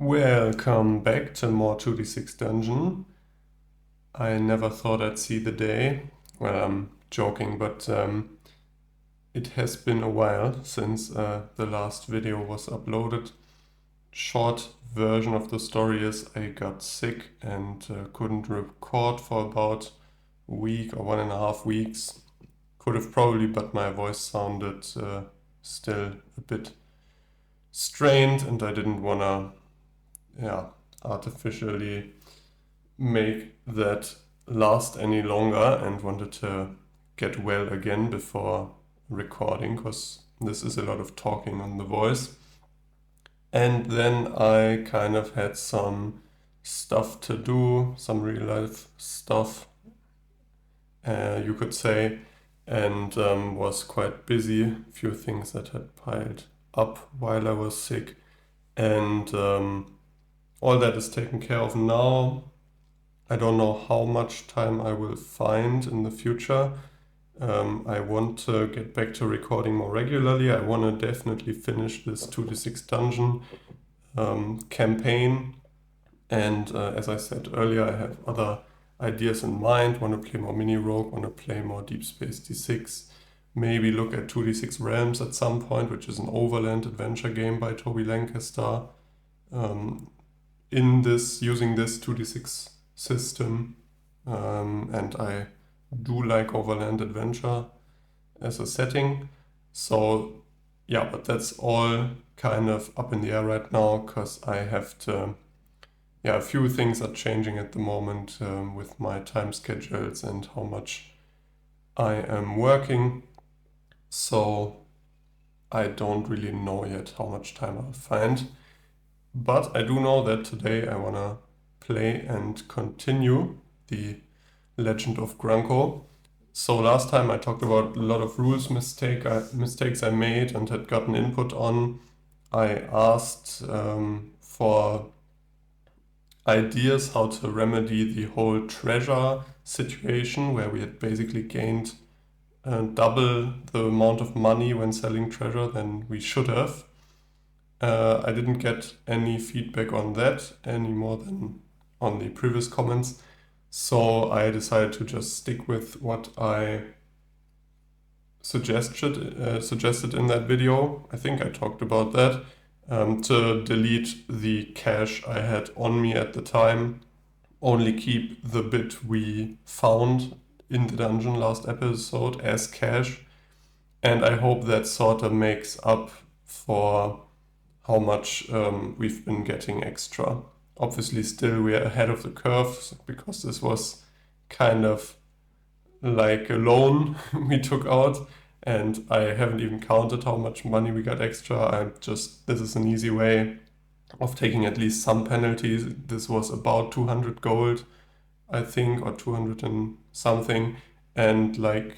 Welcome back to more 2d6 Dungeon. I never thought I'd see the day. Well, I'm joking, but it has been a while since the last video was uploaded. Short version of the story is I got sick and couldn't record for about a week or 1.5 weeks. Could have probably, but my voice sounded still a bit strained and I didn't wanna artificially make that last any longer and wanted to get well again before recording, because this is a lot of talking on the voice. And then I kind of had some stuff to do, some real life stuff, you could say, and was quite busy. A few things that had piled up while I was sick, and all that is taken care of now. I don't know how much time I will find in the future. I want to get back to recording more regularly. I want to definitely finish this 2d6 Dungeon campaign. And as I said earlier, I have other ideas in mind. Want to play more Mini Rogue, want to play more Deep Space D6. Maybe look at 2d6 Realms at some point, which is an overland adventure game by Toby Lancaster. Using this 2d6 system, and I do like overland adventure as a setting. So yeah, but that's all kind of up in the air right now, because I have to, a few things are changing at the moment with my time schedules and how much I am working. So I don't really know yet how much time I'll find. But I do know that today I want to play and continue the Legend of Grunko. So last time I talked about a lot of rules mistakes I made and had gotten input on. I asked for ideas how to remedy the whole treasure situation, where we had basically gained double the amount of money when selling treasure than we should have. I didn't get any feedback on that any more than on the previous comments, so I decided to just stick with what I suggested in that video. I think I talked about that, to delete the cash I had on me at the time, only keep the bit we found in the dungeon last episode as cash, and I hope that sort of makes up for how much we've been getting extra. Obviously still we're ahead of the curve, because this was kind of like a loan we took out, and I haven't even counted how much money we got extra. This is an easy way of taking at least some penalties. This was about 200 gold, I think, or 200 and something, and like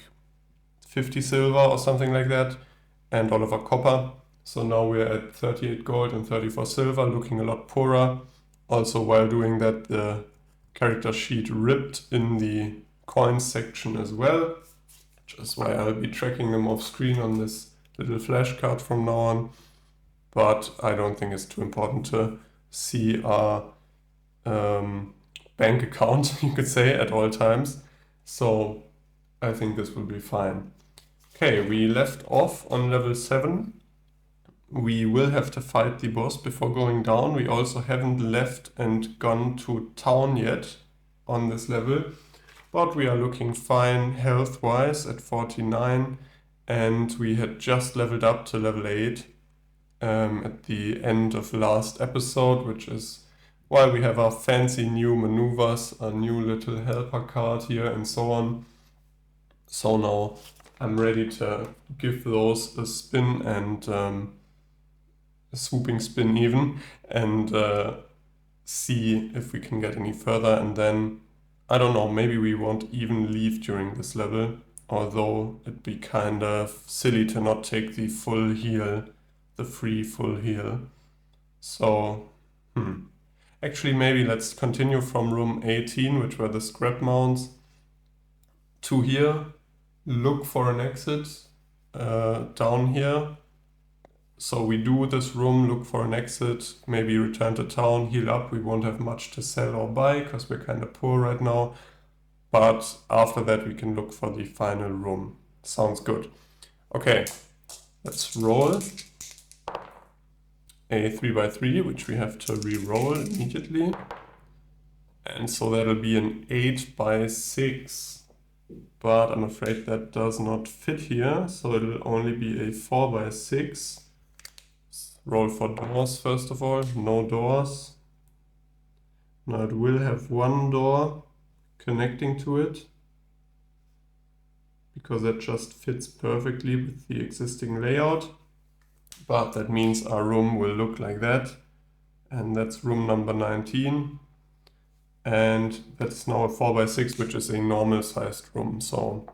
50 silver or something like that, and all of our copper. So now we're at 38 gold and 34 silver, looking a lot poorer. Also, while doing that, the character sheet ripped in the coins section as well, which is why I'll be tracking them off screen on this little flashcard from now on. But I don't think it's too important to see our bank account, you could say, at all times. So I think this will be fine. Okay, we left off on level 7. We will have to fight the boss before going down. We also haven't left and gone to town yet on this level, but we are looking fine health-wise at 49, and we had just leveled up to level 8 at the end of last episode, which is why we have our fancy new maneuvers, a new little helper card here, and so on. So now I'm ready to give those a spin, and a swooping spin even, and see if we can get any further. And then, I don't know, maybe we won't even leave during this level, although it'd be kind of silly to not take the full heal, the free full heal. So, actually maybe let's continue from room 18, which were the scrap mounts, to here, look for an exit down here, So we do this room, look for an exit, maybe return to town, heal up. We won't have much to sell or buy because we're kind of poor right now. But after that, we can look for the final room. Sounds good. Okay, let's roll a 3x3, which we have to re-roll immediately. And so that'll be an 8x6. But I'm afraid that does not fit here, so it'll only be a 4x6. Roll for doors first of all, no doors. Now it will have one door connecting to it, because that just fits perfectly with the existing layout. But that means our room will look like that. And that's room number 19. And that's now a 4x6, which is a normal sized room. So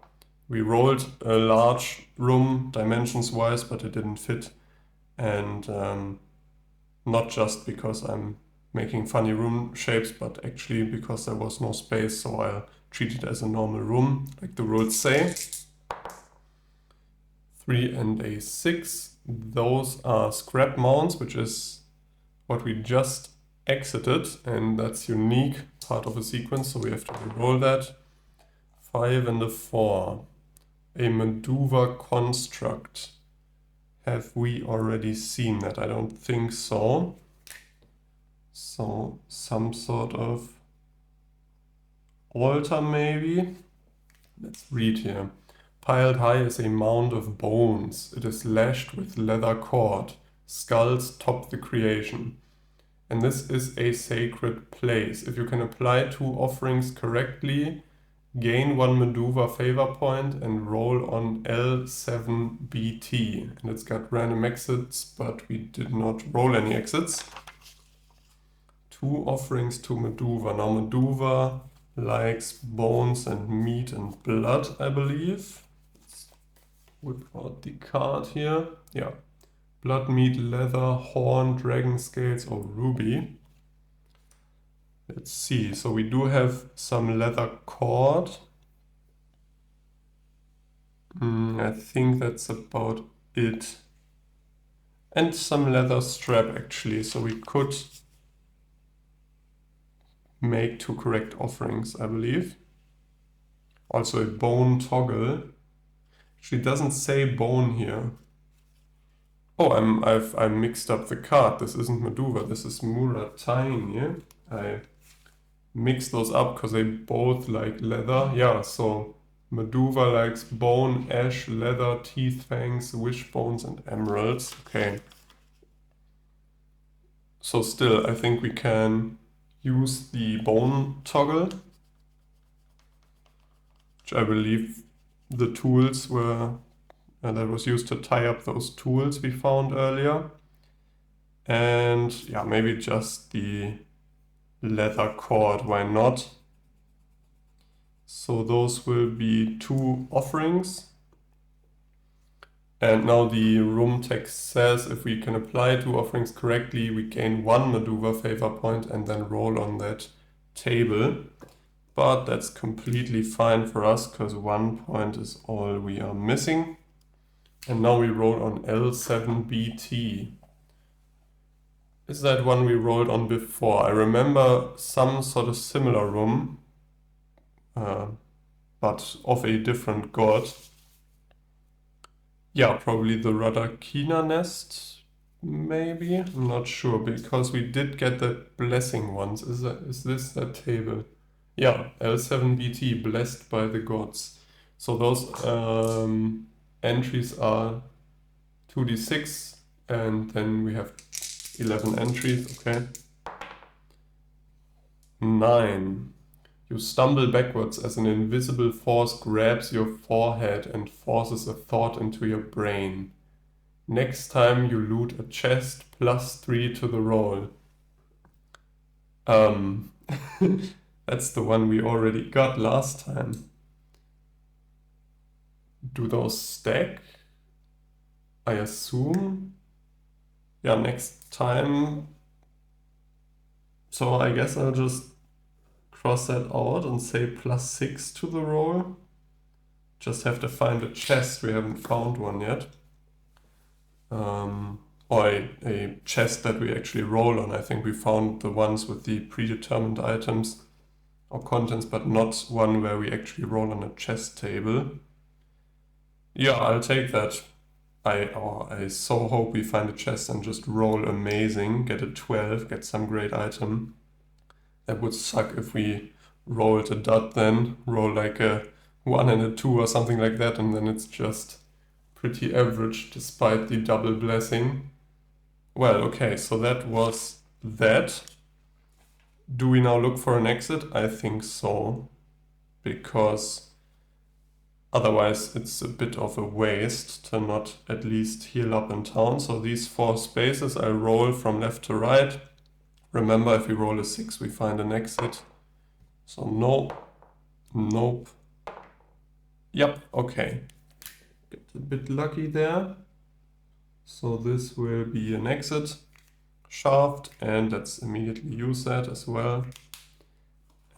we rolled a large room dimensions wise, but it didn't fit. And not just because I'm making funny room shapes, but actually because there was no space, so I'll treat it as a normal room, like the rules say. 3 and a 6, those are scrap mounts, which is what we just exited, and that's unique part of a sequence, so we have to roll that. 5 and a 4, a Meduva construct. Have we already seen that? I don't think so. So some sort of altar maybe. Let's read here. Piled high is a mound of bones. It is lashed with leather cord. Skulls top the creation. And this is a sacred place. If you can apply 2 offerings correctly, gain 1 Meduva favor point and roll on L7BT. And it's got random exits, but we did not roll any exits. 2 offerings to Meduva. Now Meduva likes bones and meat and blood, I believe. Let's whip out the card here. Yeah. Blood, meat, leather, horn, dragon scales, or ruby. Let's see. So we do have some leather cord. I think that's about it. And some leather strap actually. So we could make 2 correct offerings, I believe. Also a bone toggle. Actually doesn't say bone here. Oh, I mixed up the card. This isn't Meduva, this is Muratine. I mixed those up because they both like leather. Yeah, so Meduva likes bone, ash, leather, teeth, fangs, wishbones, and emeralds. Okay. So still, I think we can use the bone toggle, which I believe the tools were, that was used to tie up those tools we found earlier. And yeah, maybe just the leather cord, why not? So those will be 2 offerings. And now the room text says if we can apply 2 offerings correctly, we gain 1 Meduva favor point and then roll on that table. But that's completely fine for us because 1 point is all we are missing. And now we roll on L7BT. Is that one we rolled on before? I remember some sort of similar room, but of a different god. Yeah, probably the Radakina nest, maybe? I'm not sure, because we did get the blessing ones. Is this that table? Yeah, L7BT, blessed by the gods. So those entries are 2d6, and then we have 11 entries, okay. 9. You stumble backwards as an invisible force grabs your forehead and forces a thought into your brain. Next time you loot a chest, +3 to the roll. That's the one we already got last time. Do those stack? I assume. Yeah, next time. So I guess I'll just cross that out and say +6 to the roll. Just have to find a chest. We haven't found one yet. or a chest that we actually roll on. I think we found the ones with the predetermined items or contents, but not one where we actually roll on a chest table. Yeah, I'll take that. I so hope we find a chest and just roll amazing, get a 12, get some great item. That would suck if we rolled a dud then, roll like a 1 and a 2 or something like that, and then it's just pretty average despite the double blessing. Well, okay, so that was that. Do we now look for an exit? I think so, because otherwise it's a bit of a waste to not at least heal up in town. So these 4 spaces I roll from left to right. Remember, if we roll a 6, we find an exit. So no, nope. Yep, okay. Get a bit lucky there. So this will be an exit shaft, and let's immediately use that as well.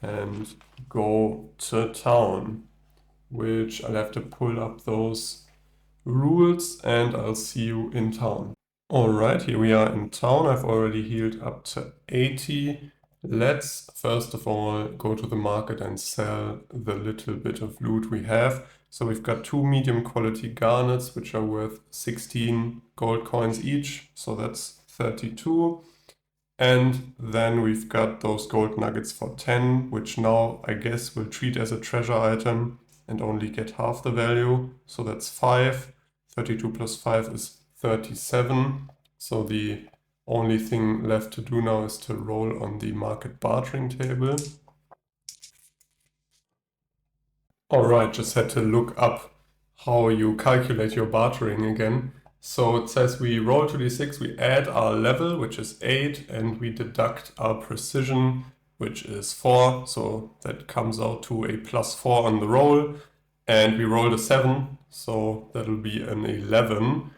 And go to town, which I'll have to pull up those rules and I'll see you in town. Alright, here we are in town. I've already healed up to 80. Let's first of all go to the market and sell the little bit of loot we have. So we've got 2 medium quality garnets, which are worth 16 gold coins each. So that's 32. And then we've got those gold nuggets for 10, which now I guess we'll treat as a treasure item and only get half the value. So that's 5. 32 plus 5 is 37. So the only thing left to do now is to roll on the market bartering table. Alright, just had to look up how you calculate your bartering again. So it says we roll 2d6, we add our level, which is 8, and we deduct our precision, which is 4. So that comes out to a +4 on the roll. And we rolled a 7, so that'll be an 11,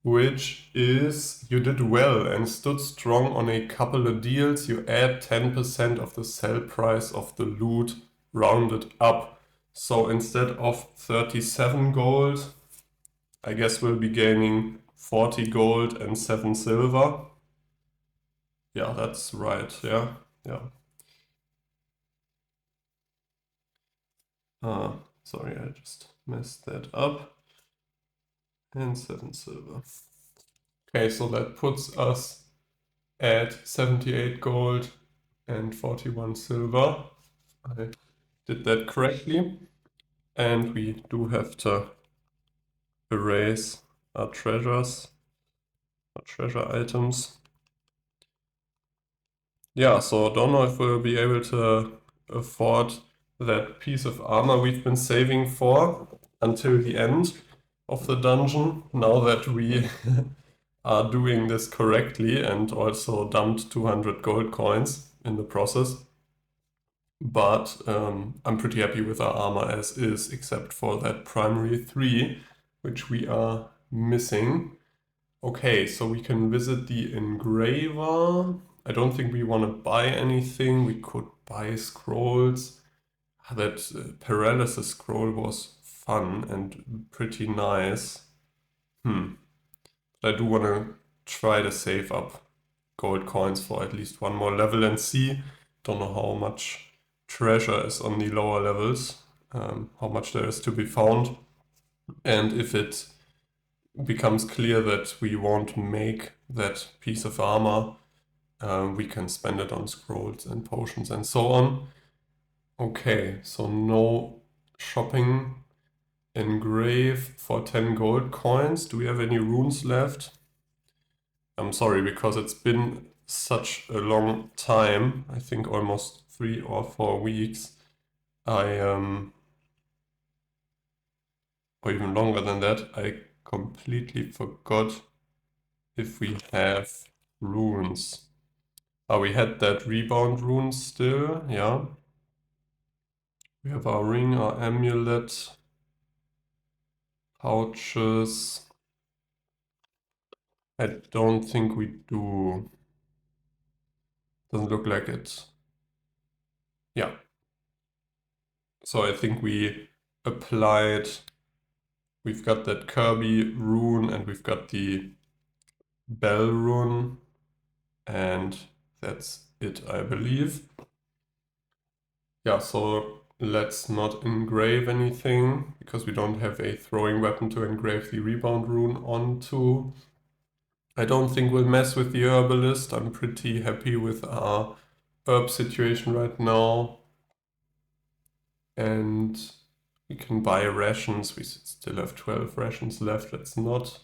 which is you did well and stood strong on a couple of deals. You add 10% of the sell price of the loot rounded up. So instead of 37 gold, I guess we'll be gaining 40 gold and 7 silver. Yeah, that's right. Yeah. Sorry, I just messed that up. And 7 silver. Okay, so that puts us at 78 gold and 41 silver. I did that correctly. And we do have to erase our treasures, our treasure items. Yeah, so don't know if we'll be able to afford that piece of armor we've been saving for until the end of the dungeon, now that we are doing this correctly and also dumped 200 gold coins in the process. But I'm pretty happy with our armor as is, except for that primary 3, which we are missing. Okay, so we can visit the engraver. I don't think we want to buy anything. We could buy scrolls. That paralysis scroll was fun and pretty nice. But I do want to try to save up gold coins for at least one more level and see. Don't know how much treasure is on the lower levels, how much there is to be found. And if it becomes clear that we won't make that piece of armor, we can spend it on scrolls and potions and so on. Okay, so no shopping. Engrave for 10 gold coins. Do we have any runes left? I'm sorry, because it's been such a long time, I think almost 3 or 4 weeks. Or even longer than that, I completely forgot if we have runes. We had that rebound rune still, yeah. We have our ring, our amulet, pouches. I don't think we do. Doesn't look like it. Yeah. So I think we applied, we've got that Kirby rune and we've got the bell rune, and that's it, I believe. Yeah, so let's not engrave anything, because we don't have a throwing weapon to engrave the rebound rune onto. I don't think we'll mess with the herbalist. I'm pretty happy with our herb situation right now. And we can buy rations. We still have 12 rations left. Let's not.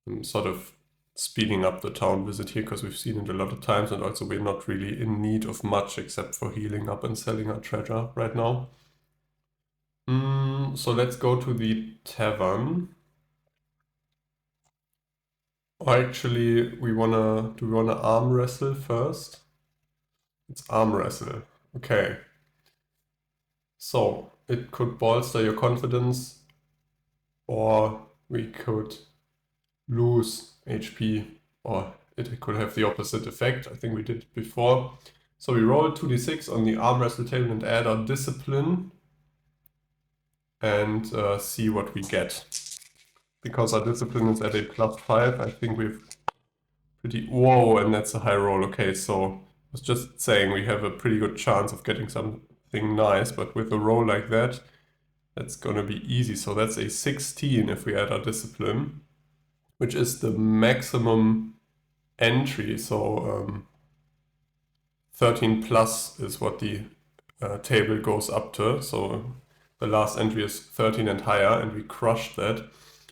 I'm sort of speeding up the town visit here because we've seen it a lot of times, and also we're not really in need of much except for healing up and selling our treasure right now. So let's go to the tavern. Or actually, do we wanna arm wrestle first? It's arm wrestle. Okay. So it could bolster your confidence, or we could lose HP, or it could have the opposite effect. I think we did it before. So we roll 2d6 on the arm wrestle table and add our discipline and see what we get. Because our discipline is at a +5, I think we've pretty... Whoa, and that's a high roll. Okay, so I was just saying we have a pretty good chance of getting something nice, but with a roll like that, that's gonna be easy. So that's a 16 if we add our discipline, which is the maximum entry. So 13 plus is what the table goes up to. So the last entry is 13 and higher, and we crushed that.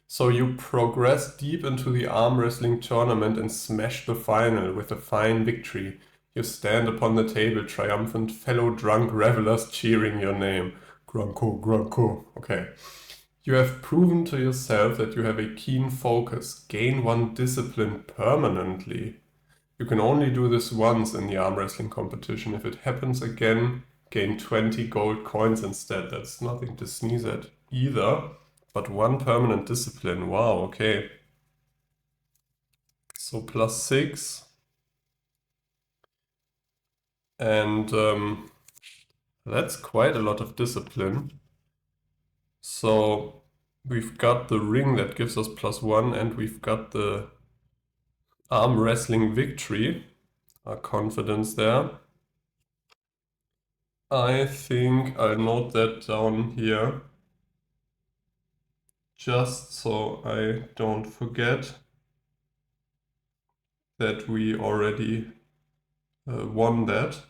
So you progress deep into the arm wrestling tournament and smash the final with a fine victory. You stand upon the table triumphant, fellow drunk revelers cheering your name. Grunko, Grunko. Okay. You have proven to yourself that you have a keen focus. Gain 1 discipline permanently. You can only do this once in the arm wrestling competition. If it happens again, gain 20 gold coins instead. That's nothing to sneeze at either. But 1 permanent discipline. Wow, okay. So +6. And that's quite a lot of discipline. So we've got the ring that gives us +1, and we've got the arm wrestling victory. Our confidence there. I think I'll note that down here, just so I don't forget that we already won that.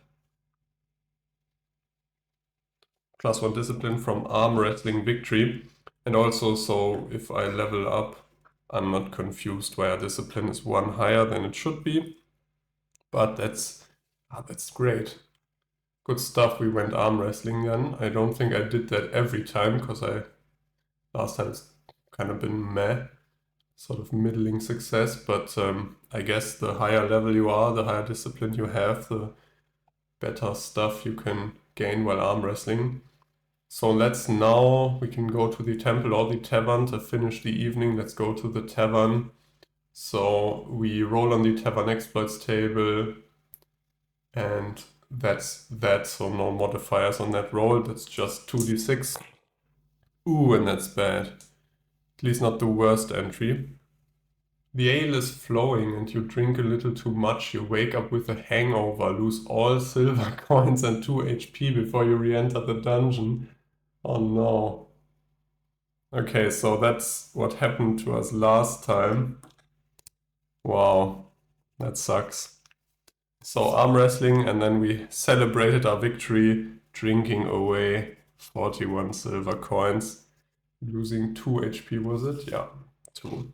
+1 discipline from arm wrestling victory. And also, so if I level up, I'm not confused why our discipline is 1 higher than it should be. But that's great. Good stuff. We went arm wrestling then. I don't think I did that every time, because last time it's kind of been meh, sort of middling success. But I guess the higher level you are, the higher discipline you have, the better stuff you can gain while arm wrestling. So we can go to the temple or the tavern to finish the evening. Let's go to the tavern. So we roll on the tavern exploits table, and that's that. So no modifiers on that roll. That's just 2d6. Ooh, and that's bad. At least not the worst entry. The ale is flowing and you drink a little too much. You wake up with a hangover, lose all silver coins and 2 HP before you re-enter the dungeon. Oh no. Okay, so that's what happened to us last time. Wow, that sucks. So arm wrestling, and then we celebrated our victory, drinking away 41 silver coins. Losing 2 HP, was it? Yeah, 2.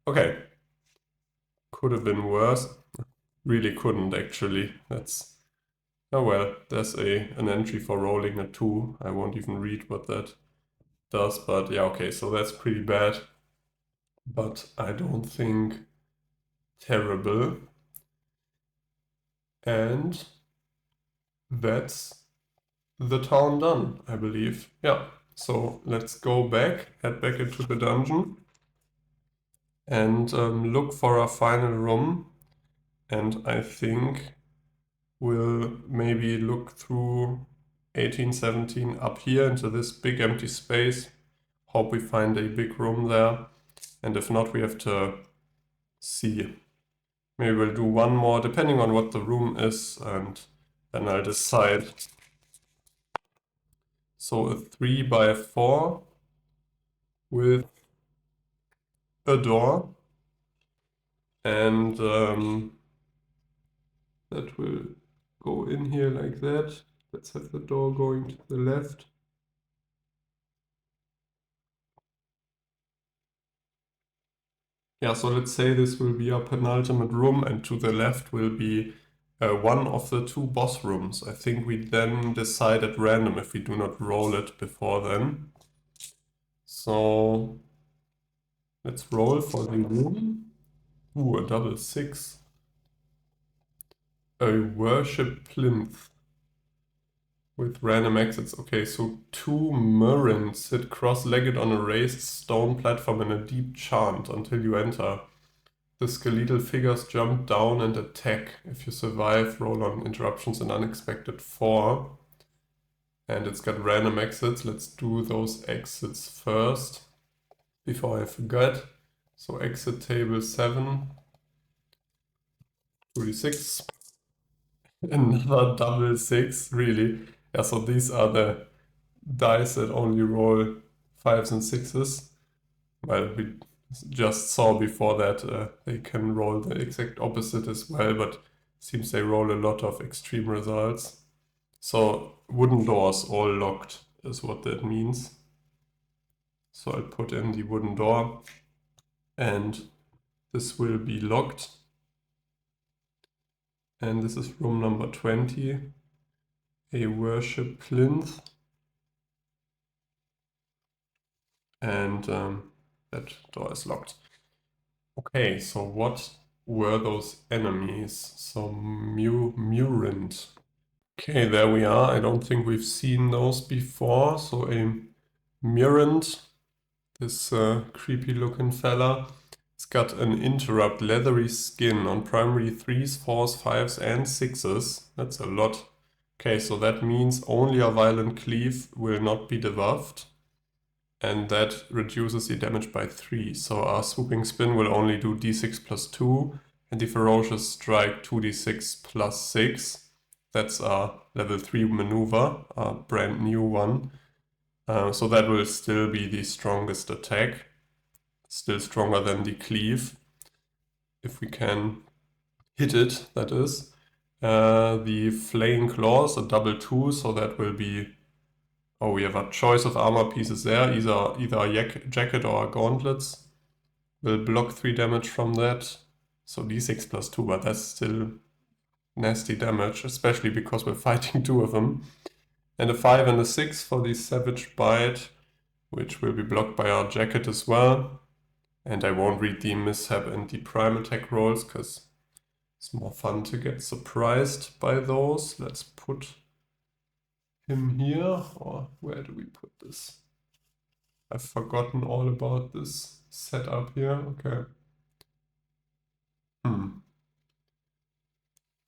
Okay. Could have been worse. Really couldn't, actually. Oh well, there's an entry for rolling a 2. I won't even read what that does, but yeah, okay, so that's pretty bad. But I don't think terrible. And that's the town done, I believe. Yeah, so let's go back, head back into the dungeon, and look for our final room. And I think we'll maybe look through 1817 up here into this big empty space. Hope we find a big room there. And if not, we have to see. Maybe we'll do one more, depending on what the room is, and then I'll decide. So a 3x4 with a door, and that will go in here like that. Let's have the door going to the left. Yeah, so let's say this will be our penultimate room, and to the left will be one of the two boss rooms. I think we then decide at random if we do not roll it before then. So let's roll for the room. Ooh, a double 6. A worship plinth with random exits. Okay, so 2 Murrins sit cross-legged on a raised stone platform in a deep chant until you enter. The skeletal figures jump down and attack. If you survive, roll on interruptions and unexpected 4. And it's got random exits. Let's do those exits first before I forget. So exit table 7, 2d6, another double 6, really. Yeah, so these are the dice that only roll 5s and 6s. Well, we just saw before that they can roll the exact opposite as well, but seems they roll a lot of extreme results. So wooden doors all locked is what that means. So I'll put in the wooden door, and this will be locked. And this is room number 20, a worship plinth. And that door is locked. Okay, so what were those enemies? So Murint. Okay, there we are. I don't think we've seen those before. So a Murint, this creepy looking fella. It's got an interrupt, leathery skin on primary 3s, 4s, 5s, and 6s. That's a lot. Okay, so that means only a violent cleave will not be debuffed. And that reduces the damage by 3. So our swooping spin will only do d6 plus 2, and the ferocious strike 2d6 plus 6. That's our level 3 maneuver, a brand new one. So that will still be the strongest attack. Still stronger than the cleave. If we can hit it, that is. The flaying claws, a double 2, so that will be... Oh, we have a choice of armor pieces there, either a jacket or a gauntlets. Will block 3 damage from that. So d6 plus 2, but that's still nasty damage, especially because we're fighting 2 of them. And a 5 and a 6 for the savage bite, which will be blocked by our jacket as well. And I won't read the mishap and the prime attack rolls, because it's more fun to get surprised by those. Let's put him here, or where do we put this? I've forgotten all about this setup here. Okay.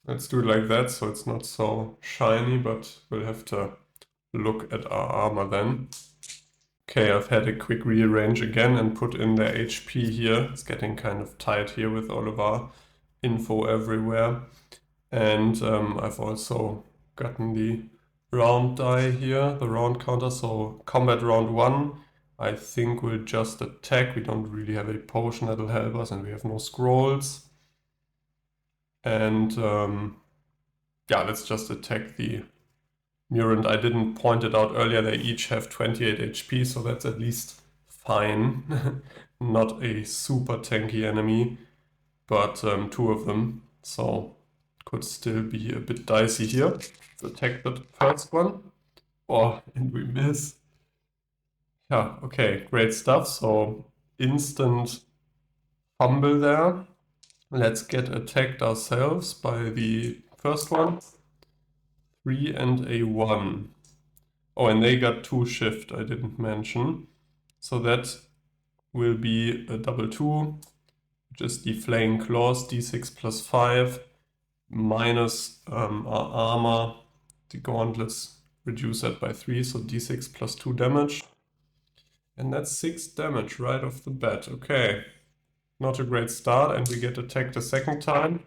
Let's do it like that, so it's not so shiny, but we'll have to look at our armor then. Okay, I've had a quick rearrange again and put in the HP here. It's getting kind of tight here with all of our info everywhere. And I've also gotten the round die here, the round counter. So combat round 1, I think we'll just attack. We don't really have a potion that'll help us, and we have no scrolls. And yeah, let's just attack the Murant. I didn't point it out earlier, they each have 28 HP, so that's at least fine. Not a super tanky enemy, but 2 of them, so could still be a bit dicey here. Let's attack the first one. Oh, and we miss. Yeah, okay, great stuff. So instant fumble there. Let's get attacked ourselves by the first one. 3 and a 1. Oh, and they got 2 shift, I didn't mention. So that will be a double 2, which is the flaying claws, d6 plus 5, minus our armor. The gauntlets reduce that by 3, so d6 plus 2 damage. And that's 6 damage right off the bat. Okay. not a great start, and we get attacked a second time.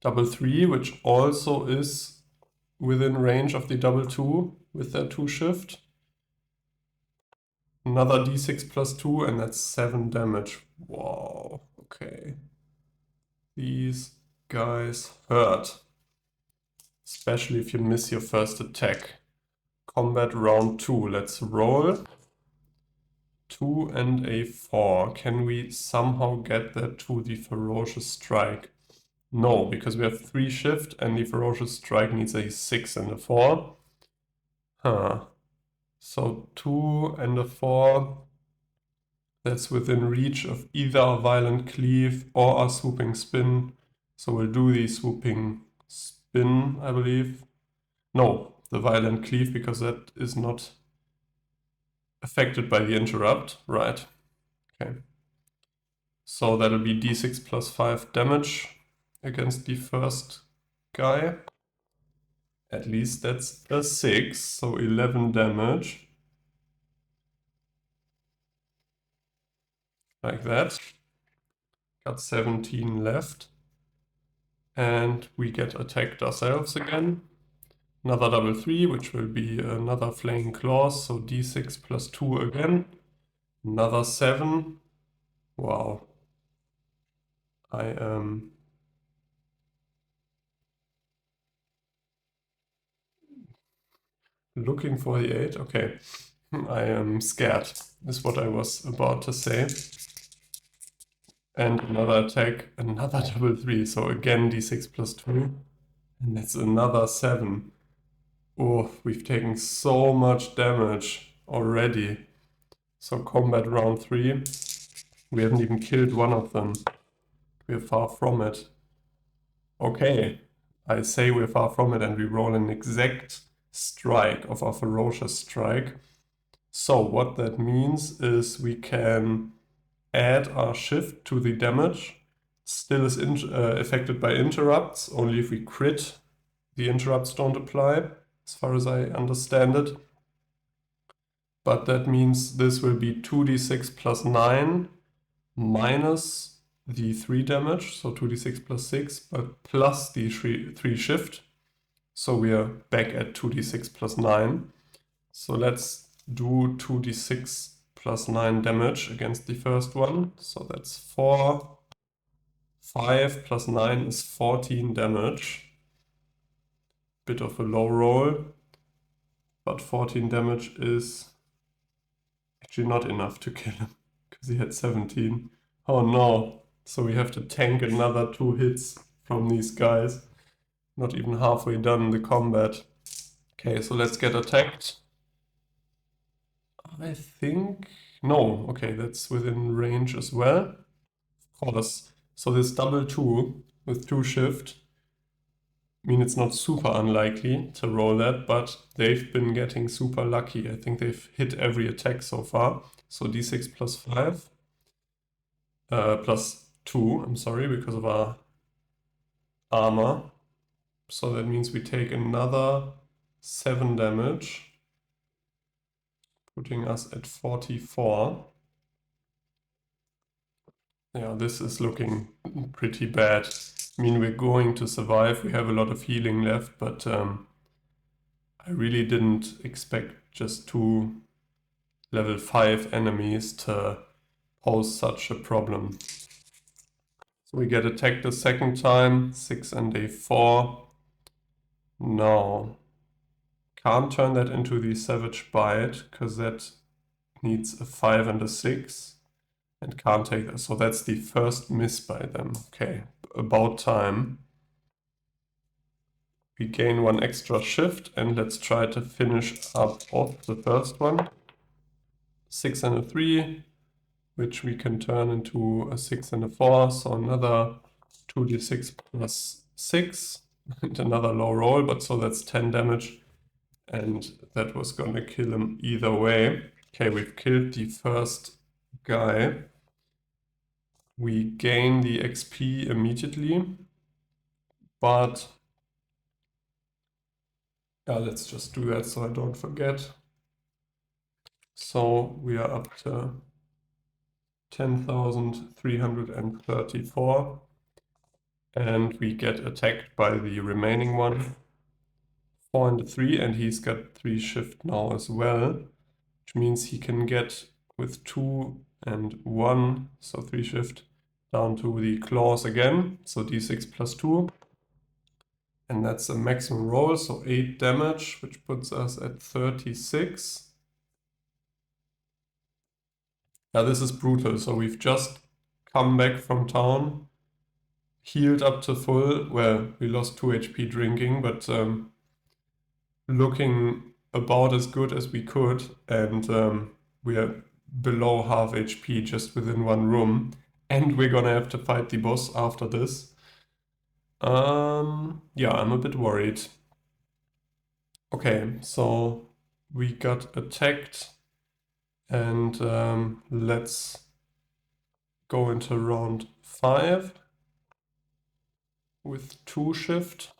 Double 3, which also is within range of the double 2 with their 2 shift. Another d6 plus 2, and that's 7 damage. Wow, okay. These guys hurt. Especially if you miss your first attack. Combat round 2. Let's roll. 2 and a 4. Can we somehow get that to the Ferocious Strike? No, because we have 3 shift and the Ferocious Strike needs a 6 and a 4. Huh. So 2 and a 4. That's within reach of either a Violent Cleave or a Swooping Spin. So we'll do the Swooping Spin, I believe. No, the Violent Cleave, because that is not affected by the interrupt. Right. Okay. So that'll be d6 plus 5 damage against the first guy. At least that's a 6, so 11 damage. Like that. Got 17 left. And we get attacked ourselves again. Another double 3, which will be another Flaying Claws, so d6 plus 2 again. Another 7. Wow. I am looking for the 8. Okay. I am scared, is what I was about to say. And another attack, another double 3. So again d6 plus 2. And that's another 7. Oh, we've taken so much damage already. So combat round 3. We haven't even killed one of them. We're far from it. Okay, I say we're far from it, and we roll an exact strike of our Ferocious Strike. So what that means is we can add our shift to the damage. Still is affected by interrupts, only if we crit, the interrupts don't apply, as far as I understand it. But that means this will be 2d6 plus 9 minus the 3 damage, so 2d6 plus 6, but plus the 3 shift. So we are back at 2d6 plus 9. So let's do 2d6 plus 9 damage against the first one. So that's 4. 5 plus 9 is 14 damage. Bit of a low roll, but 14 damage is actually not enough to kill him, because he had 17. Oh no, so we have to tank another 2 hits from these guys. Not even halfway done the combat. Okay, so let's get attacked. I think... No, okay, that's within range as well. Of course. So this double 2 with 2 shift, I mean, it's not super unlikely to roll that, but they've been getting super lucky. I think they've hit every attack so far. So d6 plus 5. Plus 2, I'm sorry, because of our armor. So that means we take another 7 damage, putting us at 44. Yeah, this is looking pretty bad. I mean, we're going to survive. We have a lot of healing left, but I really didn't expect just 2 level 5 enemies to pose such a problem. So we get attacked a second time, 6 and a 4. No. Can't turn that into the Savage Bite, because that needs a 5 and a 6. And can't take that. So that's the first miss by them. Okay, about time. We gain 1 extra shift, and let's try to finish up off the first one. 6 and a 3, which we can turn into a 6 and a 4. So another 2d6 plus 6. And another low roll, but so that's 10 damage. And that was gonna kill him either way. Okay, we've killed the first guy. We gain the XP immediately, but yeah, let's just do that so I don't forget. So we are up to 10,334. And we get attacked by the remaining one. 4 and a 3, and he's got 3 shift now as well, which means he can get with 2 and 1, so 3 shift, down to the claws again, so d6 plus 2. And that's a maximum roll, so 8 damage, which puts us at 36. Yeah, this is brutal. So we've just come back from town, healed up to full. Well, we lost 2 HP drinking, but looking about as good as we could. And we are below half HP just within one room. And we're gonna have to fight the boss after this. Yeah, I'm a bit worried. Okay, so we got attacked, and let's go into round 5 with 2 shift.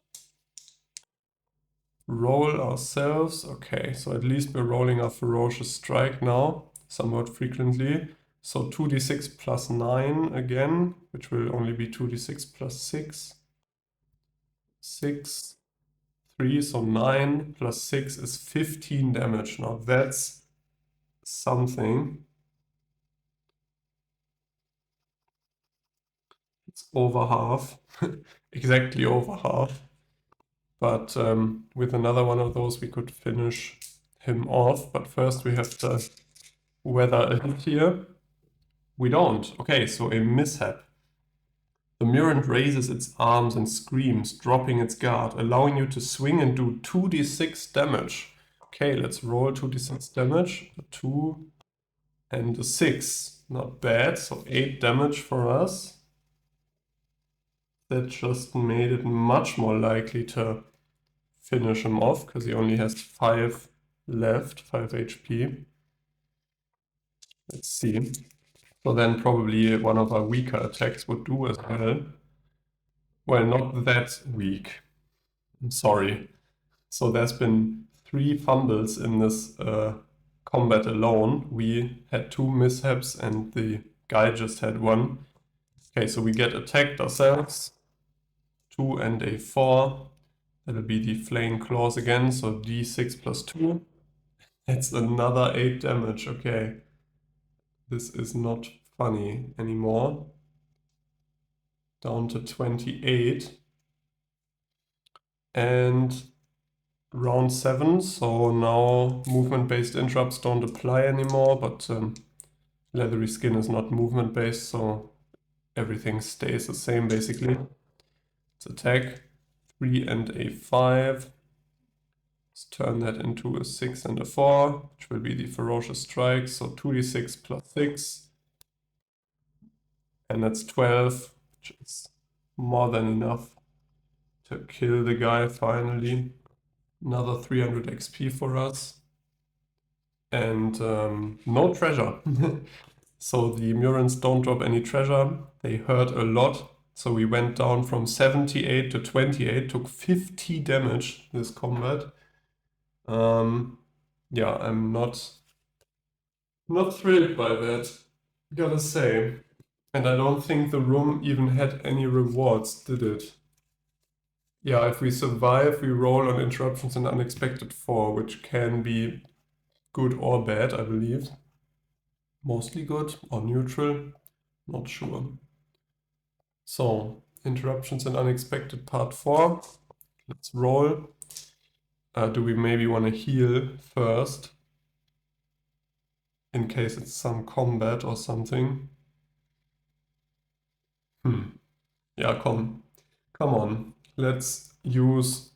Roll ourselves. Okay, so at least we're rolling our ferocious strike now, somewhat frequently. So 2d6 plus 9 again, which will only be 2d6 plus 6. 6, 3, so 9 plus 6 is 15 damage. Now that's something. It's over half, exactly over half. But with another one of those, we could finish him off. But first we have to weather a hit here. We don't. Okay, so a mishap. The Murant raises its arms and screams, dropping its guard, allowing you to swing and do 2d6 damage. Okay, let's roll 2d6 damage. A 2 and a 6. Not bad, so 8 damage for us. That just made it much more likely to finish him off, because he only has 5 left, 5 HP. Let's see. So then probably one of our weaker attacks would do as well. Well, not that weak. I'm sorry. So there's been 3 fumbles in this combat alone. We had 2 mishaps and the guy just had 1. Okay, so we get attacked ourselves. 2 and a 4. That'll be the flaying claws again, so d6 plus 2. That's another 8 damage, okay. This is not funny anymore. Down to 28. And round 7, so now movement-based interrupts don't apply anymore, but leathery skin is not movement-based, so everything stays the same basically. Let's attack. 3 and a 5. Let's turn that into a 6 and a 4, which will be the ferocious strike. So 2d6 plus 6. And that's 12, which is more than enough to kill the guy finally. Another 300 XP for us. And no treasure. So the Murans don't drop any treasure. They hurt a lot. So we went down from 78 to 28, took 50 damage this combat. Yeah, I'm not thrilled by that, gotta say. And I don't think the room even had any rewards, did it? Yeah, if we survive, we roll on interruptions and unexpected 4, which can be good or bad, I believe. Mostly good or neutral, not sure. So, interruptions and unexpected part 4. Let's roll. Do we maybe want to heal first? In case it's some combat or something. Yeah, come on. Let's use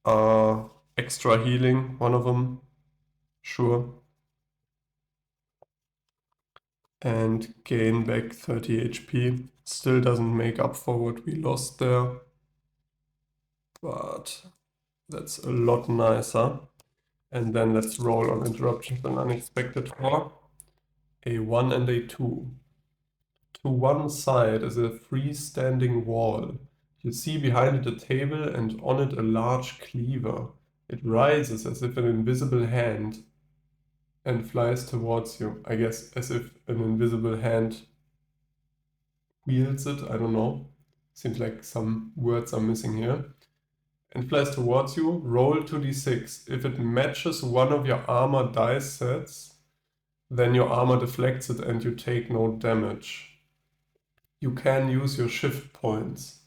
extra healing, one of them. Sure. And gain back 30 HP. Still doesn't make up for what we lost there. But that's a lot nicer. And then let's roll on interruptions and unexpected 4. A 1 and a 2. To one side is a freestanding wall. You see behind it a table and on it a large cleaver. It rises as if an invisible hand and flies towards you. I guess as if an invisible hand wields it, I don't know. Seems like some words are missing here. And flies towards you, roll 2d6. If it matches one of your armor dice sets, then your armor deflects it and you take no damage. You can use your shift points,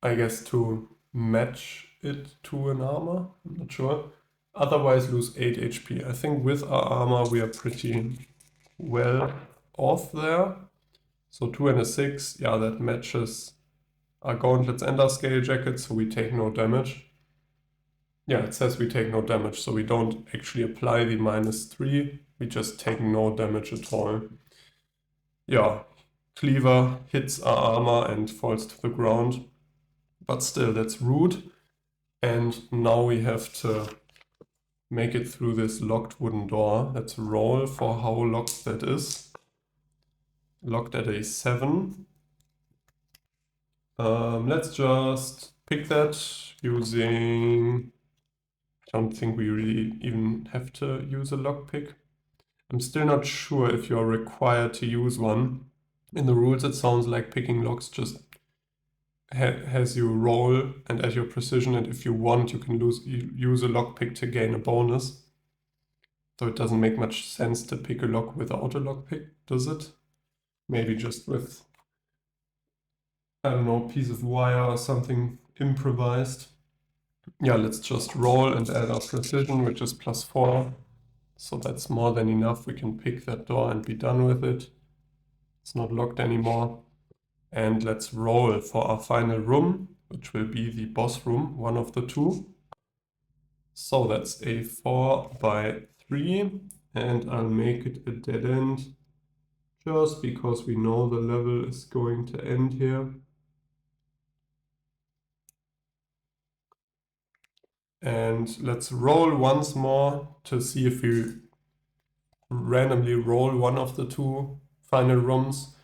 I guess, to match it to an armor. I'm not sure. Otherwise lose 8 HP. I think with our armor we are pretty well off there. So 2 and a 6, yeah, that matches our gauntlets and our scale jackets, so we take no damage. Yeah, it says we take no damage, so we don't actually apply the -3, we just take no damage at all. Yeah, Cleaver hits our armor and falls to the ground, but still, that's rude. And now we have to make it through this locked wooden door. Let's roll for how locked that is. Locked at a 7. Let's just pick that using... I don't think we really even have to use a lockpick. I'm still not sure if you're required to use one. In the rules it sounds like picking locks just has you roll and add your precision, and if you want you can use a lockpick to gain a bonus. So it doesn't make much sense to pick a lock without a lockpick, does it? Maybe just with, I don't know, a piece of wire or something improvised. Yeah, let's just roll and add our precision, which is +4. So that's more than enough. We can pick that door and be done with it. It's not locked anymore. And let's roll for our final room, which will be the boss room, one of the two. So that's a 4/3, and I'll make it a dead end just because we know the level is going to end here. And let's roll once more to see if we randomly roll one of the two final rooms.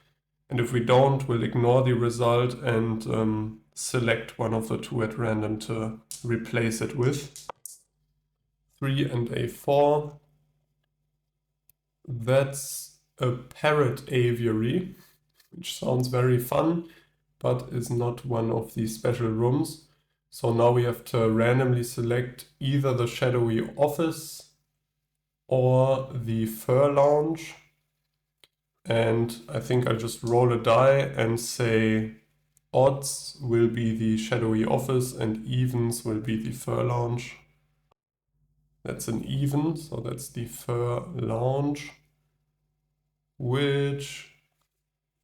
And if we don't, we'll ignore the result and select one of the two at random to replace it with. 3 and a 4. That's a parrot aviary, which sounds very fun, but is not one of these special rooms. So now we have to randomly select either the shadowy office or the fur lounge. And I think I'll just roll a die and say odds will be the shadowy office and evens will be the fur lounge. That's an even, so that's the fur lounge, which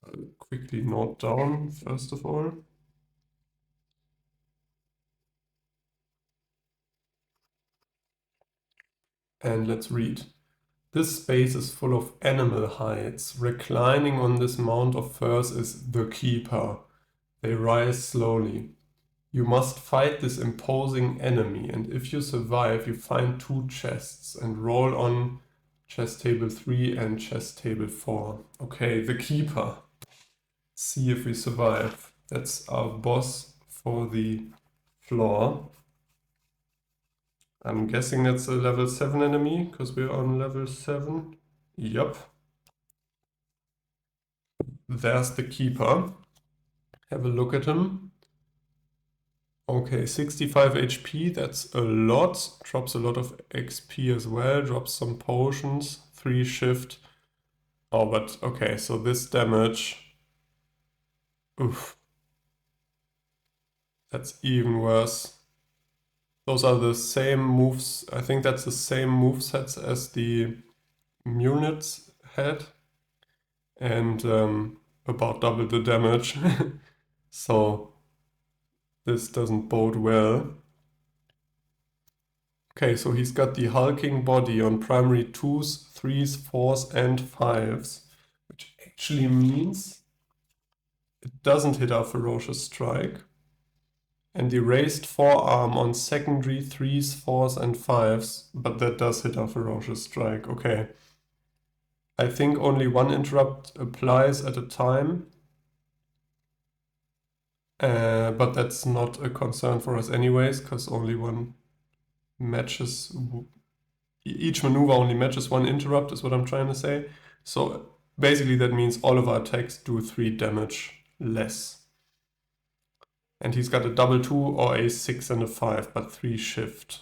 I'll quickly note down first of all. And let's read. This space is full of animal hides. Reclining on this mound of furs is the keeper. They rise slowly. You must fight this imposing enemy, and if you survive, you find 2 chests and roll on chest table 3 and chest table 4. Okay, the keeper. See if we survive. That's our boss for the floor. I'm guessing that's a level 7 enemy, because we're on level 7. Yup. There's the keeper. Have a look at him. Okay, 65 HP, that's a lot. Drops a lot of XP as well, drops some potions, 3 shift. Oh, but okay, so this damage... Oof. That's even worse. Those are the same moves, I think that's the same movesets as the Munits had. And about double the damage. So this doesn't bode well. Okay, so he's got the hulking body on primary 2s, 3s, 4s, and 5s, which actually means it doesn't hit our ferocious strike. And the raised forearm on secondary 3s, 4s, and 5s, but that does hit our ferocious strike. Okay. I think only one interrupt applies at a time. But that's not a concern for us anyways, because only one matches... Each maneuver only matches one interrupt is what I'm trying to say. So basically that means all of our attacks do 3 damage less. And he's got a double 2 or a 6 and a 5, but 3 shift.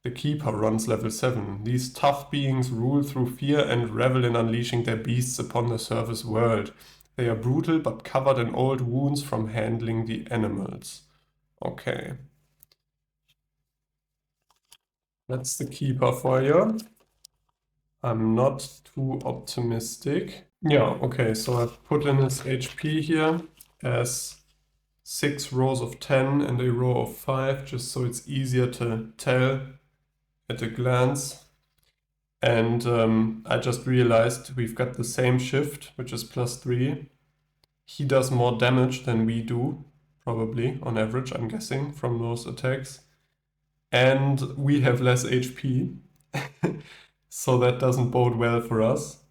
The Keeper runs level 7. These tough beings rule through fear and revel in unleashing their beasts upon the surface world. They are brutal but covered in old wounds from handling the animals. Okay. That's the Keeper for you. I'm not too optimistic. Yeah, okay, so I've put in his HP here as 6 rows of 10 and a row of 5, just so it's easier to tell at a glance. And I just realized we've got the same shift, which is +3. He does more damage than we do, probably, on average, I'm guessing, from those attacks. And we have less HP, so that doesn't bode well for us.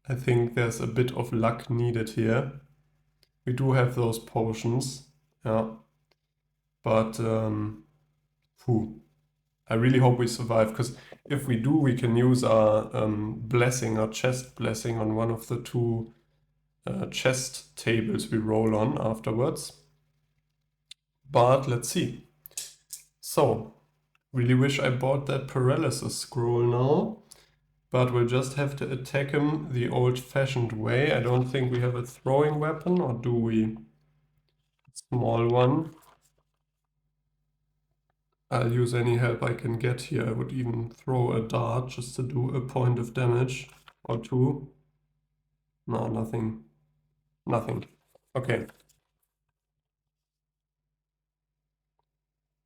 I think there's a bit of luck needed here. We do have those potions, yeah. But, I really hope we survive, because if we do, we can use our blessing, our chest blessing on one of the 2 chest tables we roll on afterwards. But let's see. So, really wish I bought that paralysis scroll now, but we'll just have to attack him the old-fashioned way. I don't think we have a throwing weapon, or do we? Small one. I'll use any help I can get here. I would even throw a dart just to do a point of damage or 2. No, nothing. Nothing. Okay.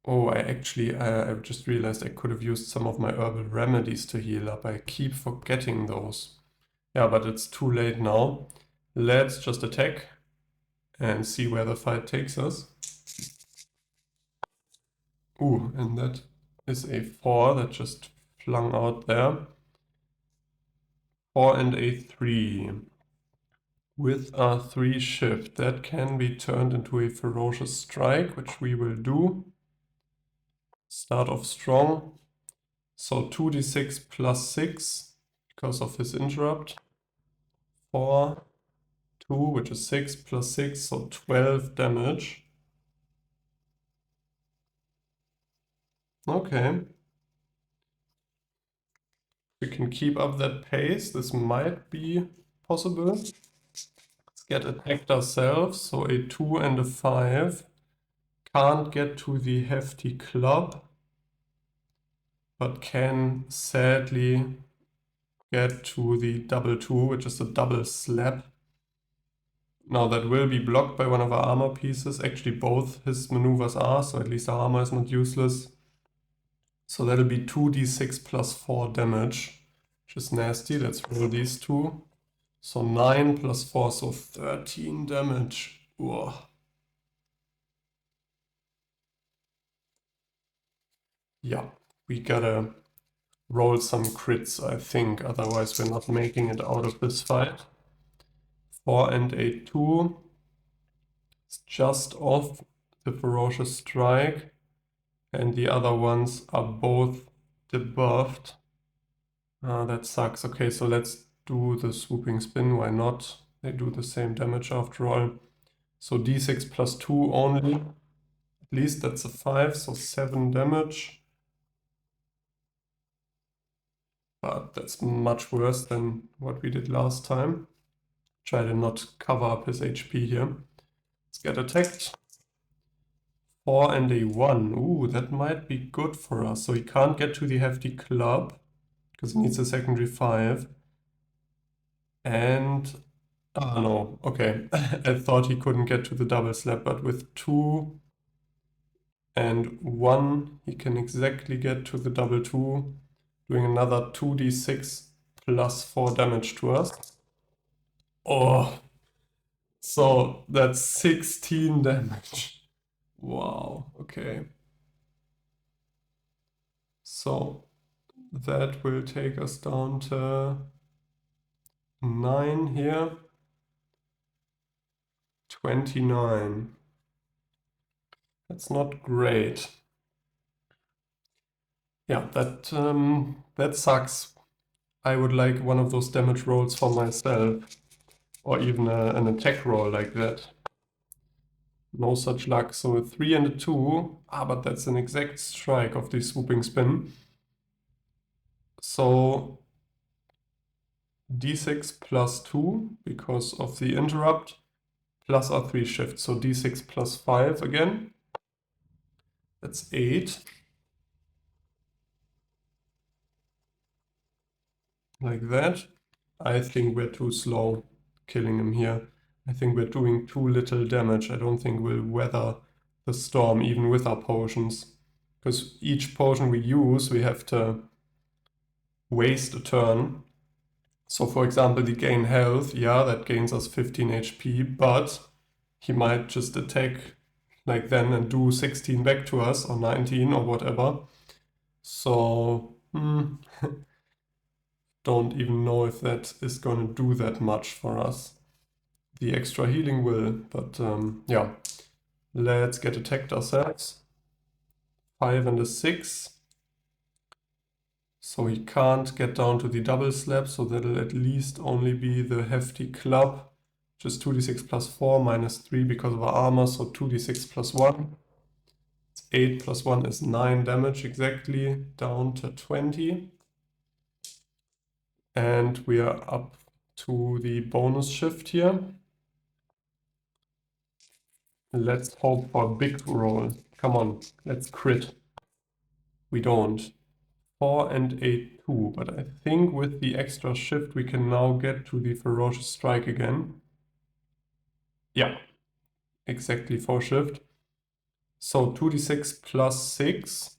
Oh, I just realized I could have used some of my herbal remedies to heal up. I keep forgetting those. Yeah, but it's too late now. Let's just attack and see where the fight takes us. Ooh, and that is a 4 that just flung out there. 4 and a 3. With a 3 shift, that can be turned into a ferocious strike, which we will do. Start off strong. So 2d6 plus 6 because of his interrupt. 4, 2, which is 6 plus 6, so 12 damage. Okay. We can keep up that pace. This might be possible. Let's get attacked ourselves. So a 2 and a 5. Can't get to the hefty club, but can sadly get to the double 2, which is the double slap. Now that will be blocked by one of our armor pieces. Actually, both his maneuvers are, so at least our armor is not useless. So that'll be 2d6 plus 4 damage, which is nasty. Let's roll these 2. So 9 plus 4, so 13 damage. Ugh. Yeah, we gotta roll some crits, I think, otherwise we're not making it out of this fight. 4 and a 2. It's just off the ferocious strike, and the other ones are both debuffed. That sucks. Okay, so let's do the swooping spin. Why not? They do the same damage after all. So d6 plus 2 only. At least that's a 5, so 7 damage. But that's much worse than what we did last time. Try to not cover up his HP here. Let's get attacked. 4 and a 1. Ooh, that might be good for us. So he can't get to the hefty club because he needs a secondary 5. And... oh no, okay. I thought he couldn't get to the double slap, but with 2 and 1, he can exactly get to the double 2, doing another 2d6 plus 4 damage to us. Oh, so that's 16 damage. Wow, okay. So that will take us down to 9 here. 29. That's not great. Yeah, that sucks. I would like one of those damage rolls for myself, or even an attack roll like that. No such luck. So a 3 and a 2. Ah, but that's an exact strike of the swooping spin. So d6 plus 2 because of the interrupt, plus our 3 shift. So d6 plus 5 again. That's 8. Like that. I think we're too slow killing him here. I think we're doing too little damage. I don't think we'll weather the storm even with our potions. Because each potion we use, we have to waste a turn. So for example, the gain health, yeah, that gains us 15 HP, but he might just attack like then and do 16 back to us, or 19 or whatever. So, don't even know if that is going to do that much for us. The extra healing will, but yeah. Let's get attacked ourselves. 5 and a 6. So he can't get down to the double slap, so that'll at least only be the hefty club. Just 2d6 plus 4 minus 3 because of our armor, so 2d6 plus 1. 8 plus 1 is 9 damage exactly, down to 20. And we are up to the bonus shift here. Let's hope for a big roll. Come on, let's crit. We don't. 4 and a 2, but I think with the extra shift we can now get to the ferocious strike again. Yeah, exactly 4 shift. So 2d6 plus 6.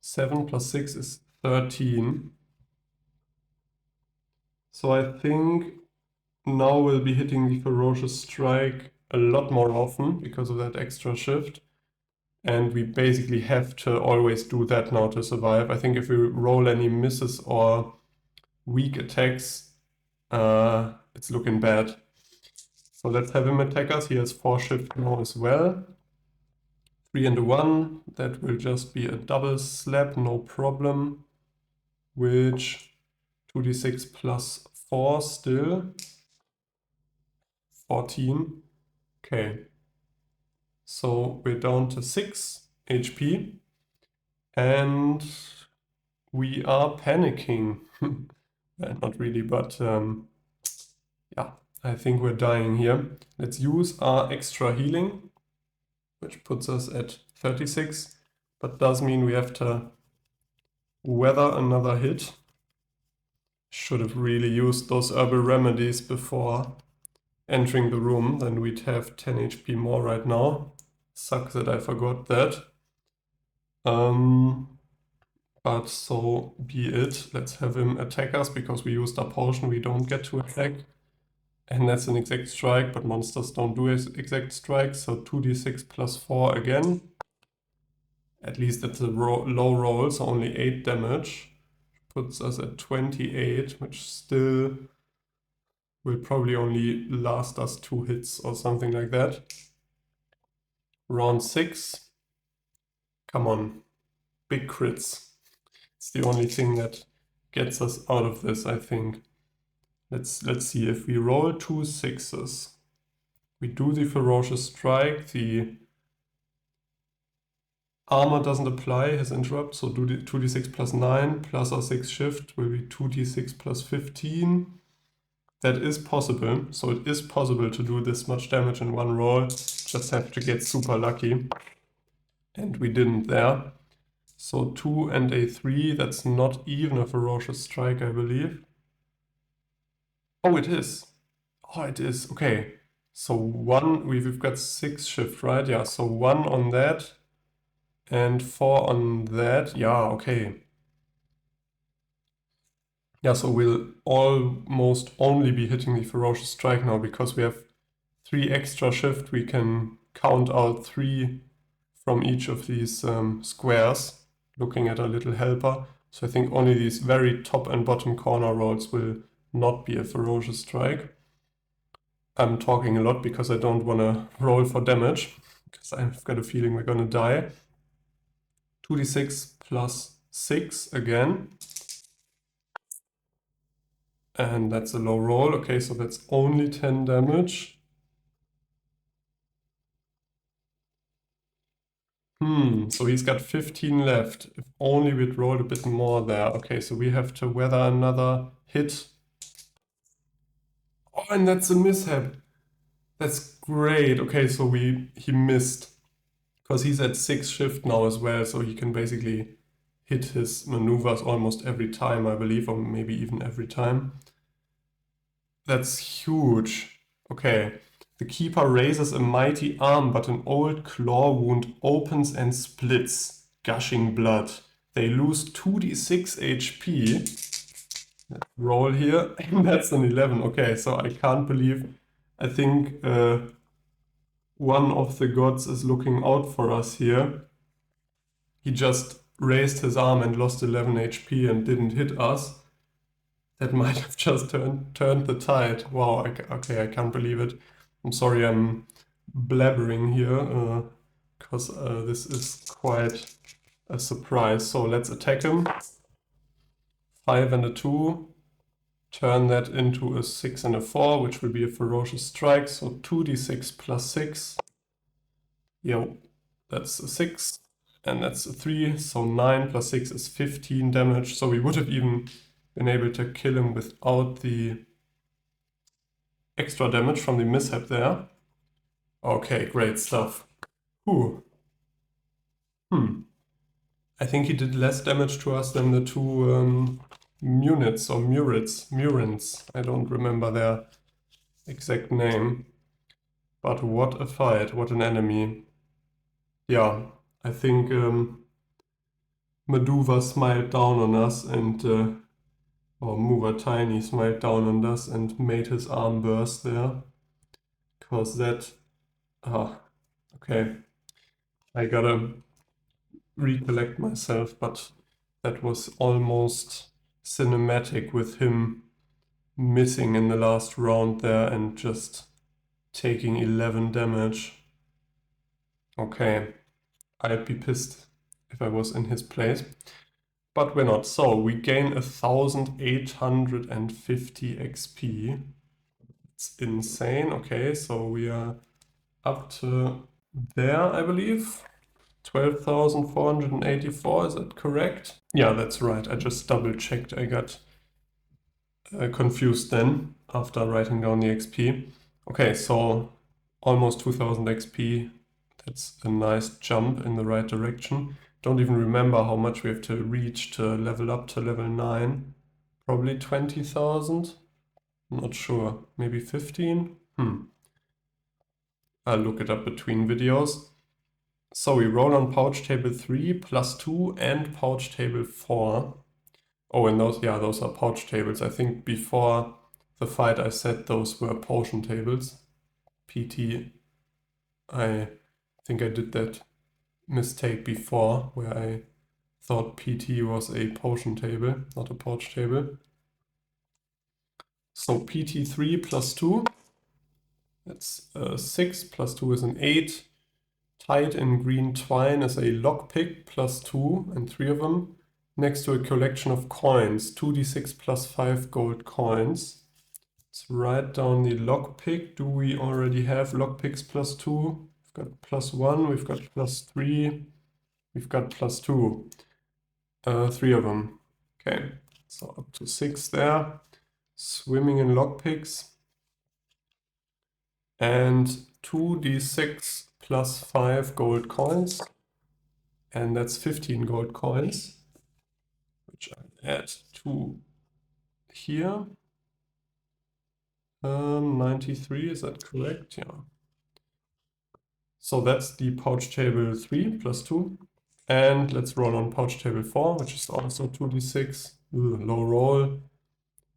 7 plus 6 is 13. So I think now we'll be hitting the ferocious strike a lot more often because of that extra shift. And we basically have to always do that now to survive. I think if we roll any misses or weak attacks, it's looking bad. So let's have him attack us. He has 4 shift now as well. 3 and a 1. That will just be a double slap, no problem. Which 2d6 plus 4 still. 14. Okay. So we're down to 6 HP. And we are panicking. Well, not really, but yeah, I think we're dying here. Let's use our extra healing, which puts us at 36, but does mean we have to weather another hit. Should have really used those herbal remedies before entering the room, then we'd have 10 HP more right now. Sucks that I forgot that. But so be it. Let's have him attack us because we used our potion. We don't get to attack. And that's an exact strike, but monsters don't do exact strikes. So 2d6 plus 4 again. At least it's a low roll, so only 8 damage. Puts us at 28, which still will probably only last us 2 hits or something like that. Round 6. Come on. Big crits. It's the only thing that gets us out of this, I think. Let's see. If we roll 2 6s, we do the ferocious strike, the armor doesn't apply, his interrupt, so do the 2d6 plus 9 plus our 6 shift will be 2d6 plus 15. That is possible, so it is possible to do this much damage in one roll, just have to get super lucky. And we didn't there. So 2 and a 3, that's not even a ferocious strike, I believe. Oh, it is. Oh, it is. Okay. So 1, we've got 6 shift, right? Yeah, so 1 on that and 4 on that. Yeah, okay. Yeah, so we'll almost only be hitting the ferocious strike now because we have 3 extra shift. We can count out 3 from each of these squares, looking at our little helper. So I think only these very top and bottom corner rolls will not be a ferocious strike. I'm talking a lot because I don't want to roll for damage, because I've got a feeling we're going to die. 2d6 plus 6 again. And that's a low roll. Okay, so that's only 10 damage. So he's got 15 left. If only we'd rolled a bit more there. Okay, so we have to weather another hit. Oh, and that's a mishap. That's great. Okay, so he missed. Because he's at 6 shift now as well, so he can basically hit his maneuvers almost every time, I believe, or maybe even every time. That's huge. Okay. The keeper raises a mighty arm, but an old claw wound opens and splits, gushing blood. They lose 2d6 HP. Let's roll here. And that's an 11. Okay, so I can't believe. I think one of the gods is looking out for us here. He just raised his arm and lost 11 HP and didn't hit us. That might have just turned the tide. Wow, okay, I can't believe it. I'm sorry I'm blabbering here, because this is quite a surprise. So let's attack him. 5 and a 2. Turn that into a 6 and a 4, which will be a ferocious strike. So 2d6 plus 6. Yo, that's a 6. And that's a 3. So 9 plus 6 is 15 damage. So we would have even been able to kill him without the extra damage from the mishap there. Okay, great stuff. Ooh. I think he did less damage to us than the two Munids or Murins. I don't remember their exact name. But what a fight, what an enemy. Yeah, I think Maduva smiled down on us and, or Mover Tiny smiled down on us and made his arm burst there. Because that, okay, I gotta recollect myself, but that was almost cinematic with him missing in the last round there and just taking 11 damage. Okay, I'd be pissed if I was in his place, but we're not. So we gain 1850 XP. It's insane. Okay, so we are up to there, I believe. 12,484, is that correct? Yeah, that's right. I just double checked. I got confused then after writing down the XP. Okay, so almost 2000 XP. That's a nice jump in the right direction. Don't even remember how much we have to reach to level up to level 9. Probably 20,000? Not sure. Maybe 15? I'll look it up between videos. So we roll on pouch table 3, plus 2, and pouch table 4. Oh, and those, yeah, those are pouch tables. I think before the fight I said those were potion tables. PT, I think I did that mistake before, where I thought PT was a potion table, not a pouch table. So PT3 plus 2, that's 6, plus 2 is an 8. Tied in green twine is a lockpick, plus 2, and 3 of them, next to a collection of coins, 2d6 plus 5 gold coins. Let's write down the lockpick. Do we already have lockpicks plus 2? We've got plus 1, we've got plus 3, we've got plus 2. 3 of them. Okay, so up to 6 there. Swimming in lockpicks. And 2d6 plus 5 gold coins. And that's 15 gold coins, which I add to here. 93, is that correct? Yeah. So that's the pouch table 3 plus 2. And let's roll on pouch table 4, which is also 2d6. Low roll.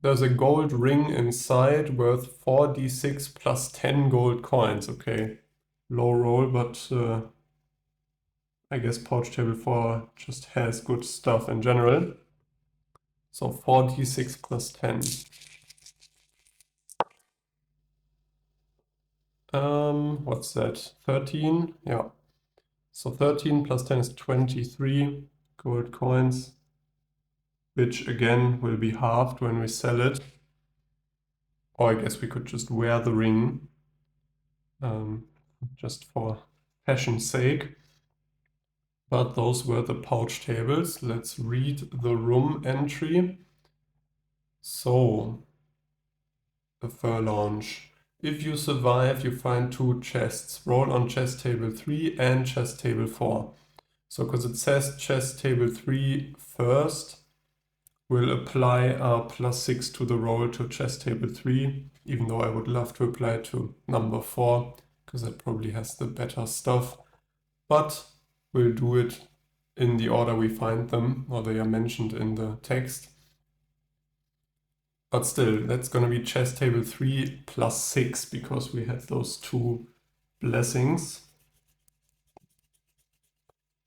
There's a gold ring inside worth 4d6 plus 10 gold coins. Okay, low roll, but I guess pouch table 4 just has good stuff in general. So 4d6 plus 10. What's that? 13? Yeah. So 13 plus 10 is 23 gold coins. which again will be halved when we sell it. Or I guess we could just wear the ring, just for fashion's sake. But those were the pouch tables. Let's read the room entry. So, the fur lounge. If you survive, you find 2 chests. Roll on chest table 3 and chest table 4. So, because it says chest table 3 first, we'll apply a +6 to the roll to chest table 3, even though I would love to apply it to number 4, because that probably has the better stuff. But we'll do it in the order we find them, or they are mentioned in the text. But still, that's going to be chest table 3 +6, because we had those 2 blessings.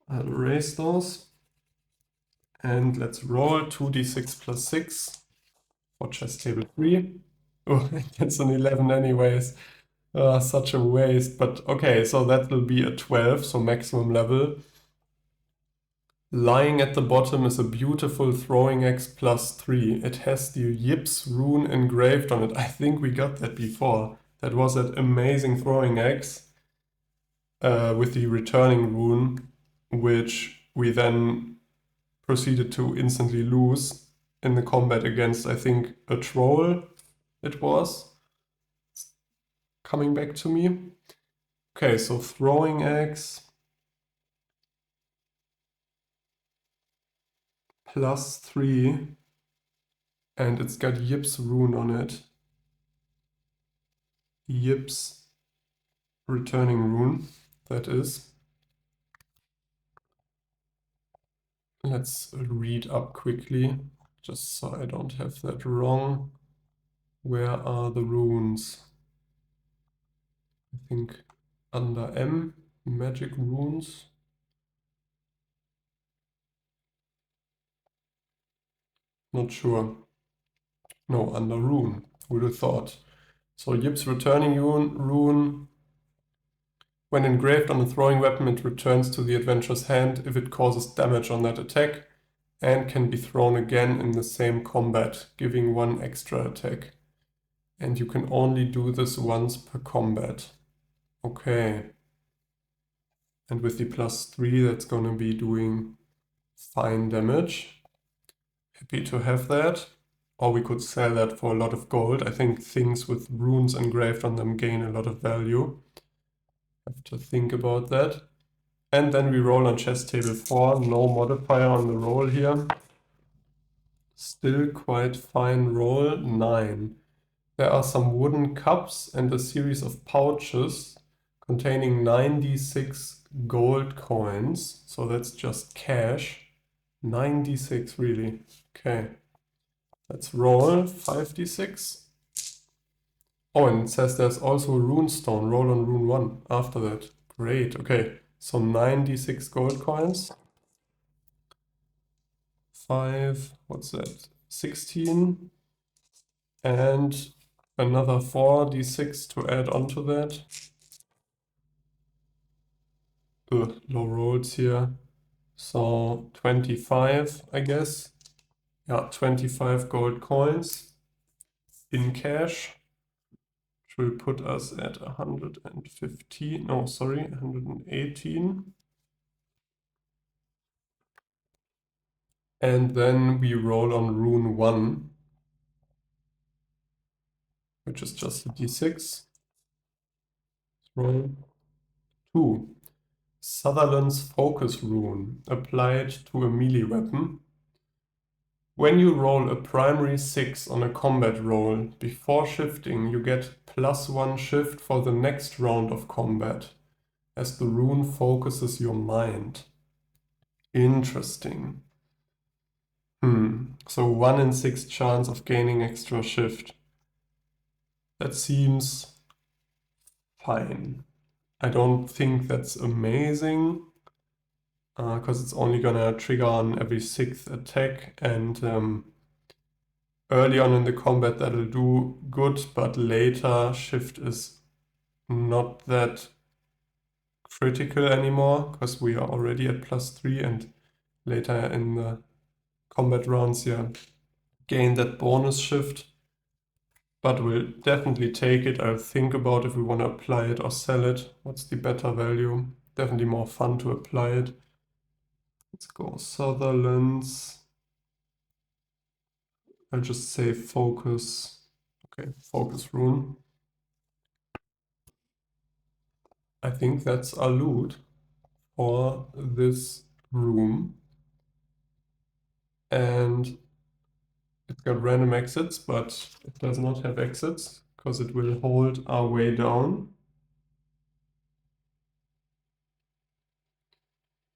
I'll erase those. And let's roll 2d6 +6 for chest table 3. Oh, that's an 11 anyways. Such a waste. But okay, so that will be a 12, so maximum level. Lying at the bottom is a beautiful throwing axe +3. It has the Yips rune engraved on it. I think we got that before. That was that amazing throwing axe with the returning rune, which we then proceeded to instantly lose in the combat against, I think, a troll it was. It's coming back to me. Okay, so throwing axe +3, and it's got Yips rune on it. Yips returning rune, that is. Let's read up quickly, just so I don't have that wrong. Where are the runes? I think under M, magic runes. Not sure. No, under rune. Who would have thought? So Yips returning rune. When engraved on a throwing weapon, it returns to the adventurer's hand if it causes damage on that attack, and can be thrown again in the same combat, giving 1 extra attack. And you can only do this once per combat. Okay. And with the +3, that's going to be doing fine damage. Happy to have that. Or we could sell that for a lot of gold. I think things with runes engraved on them gain a lot of value. Have to think about that. And then we roll on chest table 4. No modifier on the roll here. Still quite fine roll. 9. There are some wooden cups and a series of pouches containing 96 gold coins. So that's just cash. 96 really. Okay. Let's roll 5d6. Oh, and it says there's also a rune stone. Roll on rune 1 after that. Great. Okay. So 96 gold coins. 5, what's that? 16. And another 4d6 to add on to that. Low rolls here. So 25, I guess. Yeah, 25 gold coins in cash, which will put us at 115. No, sorry, 118. And then we roll on rune 1, which is just a d6. Roll 2. Sutherland's focus rune, applied to a melee weapon. When you roll a primary 6 on a combat roll, before shifting, you get +1 shift for the next round of combat, as the rune focuses your mind. Interesting. So 1 in 6 chance of gaining extra shift. That seems fine. I don't think that's amazing, because it's only gonna trigger on every 6th attack, and early on in the combat that'll do good, but later shift is not that critical anymore, because we are already at +3, and later in the combat rounds, yeah, gain that bonus shift. But we'll definitely take it. I'll think about if we want to apply it or sell it. What's the better value? Definitely more fun to apply it. Let's go Sutherland's. I'll just say focus. Okay, focus rune. I think that's our loot for this room. And it's got random exits, but it does not have exits because it will hold our way down.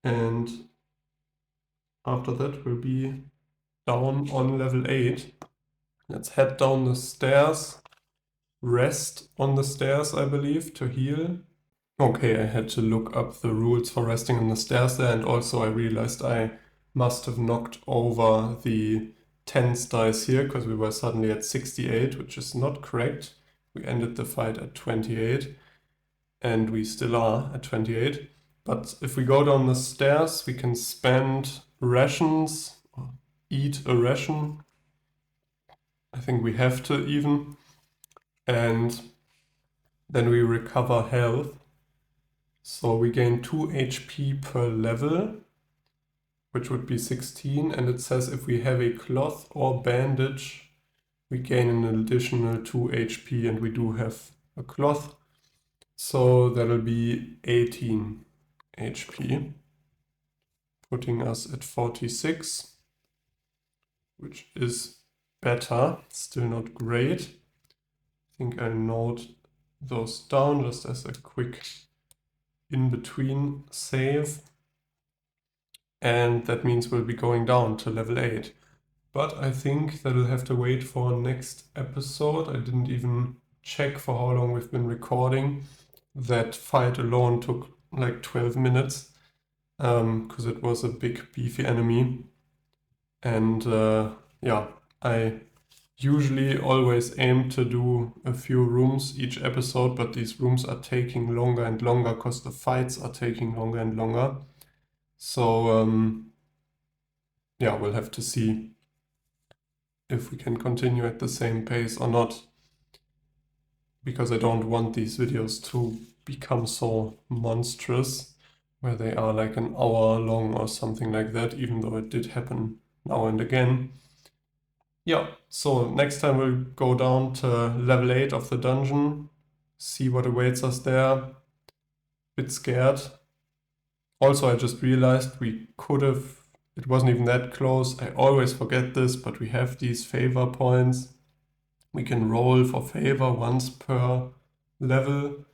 And after that we'll be down on level 8. Let's head down the stairs. Rest on the stairs, I believe, to heal. Okay, I had to look up the rules for resting on the stairs there, and also I realized I must have knocked over the 10s dice here because we were suddenly at 68, which is not correct. We ended the fight at 28, and we still are at 28. But if we go down the stairs, we can spend rations, or eat a ration. I think we have to even. And then we recover health. So we gain 2 HP per level, which would be 16. And it says if we have a cloth or bandage, we gain an additional 2 HP, and we do have a cloth. So that'll be 18 HP, putting us at 46, which is better, still not great. I think I'll note those down just as a quick in-between save. And that means we'll be going down to level 8. But I think that'll have to wait for next episode. I didn't even check for how long we've been recording. That fight alone took like 12 minutes because it was a big beefy enemy. And yeah, I usually always aim to do a few rooms each episode, but these rooms are taking longer and longer because the fights are taking longer and longer. So yeah, we'll have to see if we can continue at the same pace or not, because I don't want these videos to become so monstrous where they are like an hour long or something like that, even though it did happen now and again. Yeah, so next time we'll go down to level 8 of the dungeon, see what awaits us there. Bit scared. Also, I just realized we could have, it wasn't even that close. I always forget this, but we have these favor points. We can roll for favor once per level.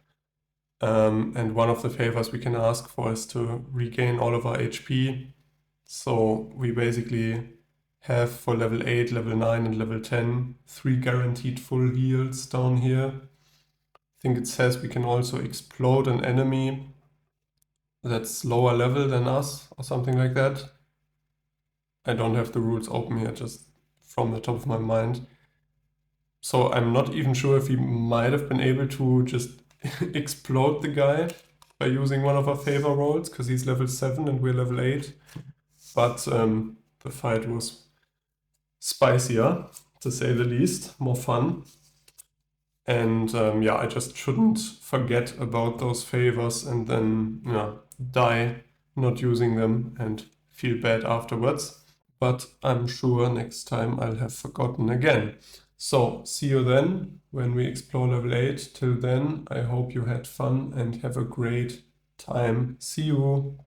And one of the favors we can ask for is to regain all of our HP. So we basically have for level 8, level 9, and level 10, 3 guaranteed full heals down here. I think it says we can also explode an enemy that's lower level than us or something like that. I don't have the rules open here, just from the top of my mind. So I'm not even sure if we might have been able to just explode the guy by using one of our favor rolls, because he's level 7 and we're level 8. But the fight was spicier, to say the least, more fun. And yeah, I just shouldn't forget about those favors and then die not using them and feel bad afterwards. But I'm sure next time I'll have forgotten again. So see you then when we explore level 8. Till then, I hope you had fun and have a great time. See you!